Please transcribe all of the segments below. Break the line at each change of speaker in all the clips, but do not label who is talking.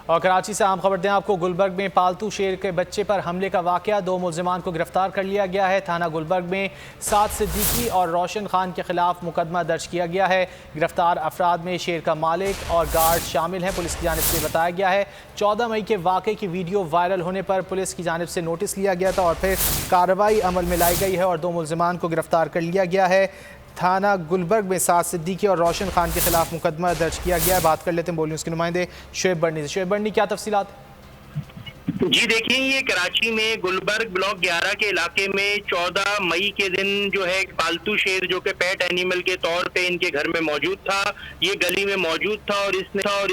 और कराची से आम खबर दें आपको, गुलबर्ग में पालतू शेर के बच्चे पर हमले का वाकया, 2 मुल्जिमान को गिरफ्तार कर लिया गया है। थाना गुलबर्ग में साद सिद्दीकी और रोशन खान के खिलाफ मुकदमा दर्ज किया गया है। गिरफ्तार अफराद में शेर का मालिक और गार्ड शामिल हैं। पुलिस की जानिब से बताया गया है 14 मई के वाकये की वीडियो वायरल होने पर पुलिस की जानिब से नोटिस लिया गया था और फिर कार्रवाई अमल में लाई गई है और 2 मुल्जिमान को गिरफ्तार कर लिया गया है। थाना गुलबर्ग में साद सिद्दीकी और रोशन खान के खिलाफ मुकदमा दर्ज किया गया है। बात कर लेते हैं बोल न्यूज़ के नुमाइंदे शोएब बर्नी से। शोएब बर्नी, क्या तफसीलात?
जी देखिए, ये कराची में गुलबर्ग ब्लॉक 11 के इलाके में 14 मई के दिन जो है पालतू शेर जो कि पेट एनिमल के तौर पे इनके घर में मौजूद था, ये गली में मौजूद था और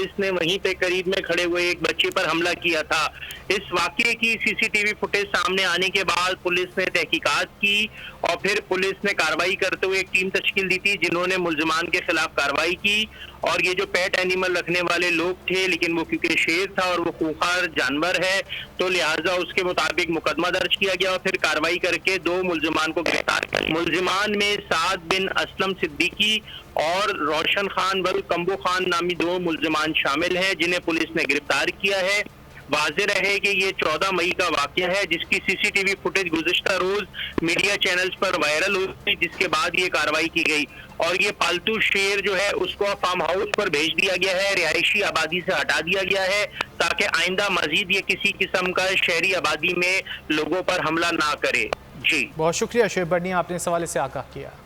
इसने वहीं पे करीब में खड़े हुए एक बच्चे पर हमला किया था। इस वाकये की सीसीटीवी फुटेज सामने आने के बाद पुलिस ने तहकीकात की और फिर पुलिस ने कार्रवाई करते हुए एक टीम तश्कील दी थी जिन्होंने मुल्जिमान के खिलाफ कार्रवाई की। और ये जो पेट एनिमल रखने वाले लोग थे, लेकिन वो क्योंकि शेर था और वो खूंखार जानवर है, तो लिहाजा उसके मुताबिक मुकदमा दर्ज किया गया और फिर कार्रवाई करके 2 मुल्जिमान को गिरफ्तार किया। मुल्जिमान में साद बिन असलम सिद्दीकी और रोशन खान वल कंबो खान नामी 2 मुल्जिमान शामिल हैं, जिन्हें पुलिस ने गिरफ्तार किया है। वाज़ेह रहे कि ये 14 मई का वाकया है, जिसकी सीसीटीवी फुटेज गुज़िश्ता रोज मीडिया चैनल्स पर वायरल हुई, जिसके बाद ये कार्रवाई की गई और ये पालतू शेर जो है उसको फार्म हाउस पर भेज दिया गया है, रिहायशी आबादी से हटा दिया गया है ताकि आइंदा मजीद ये किसी किस्म का शहरी आबादी में लोगों पर हमला ना करे। जी
बहुत शुक्रिया शोएब बर्नी, आपने इस हवाले से आगाह किया।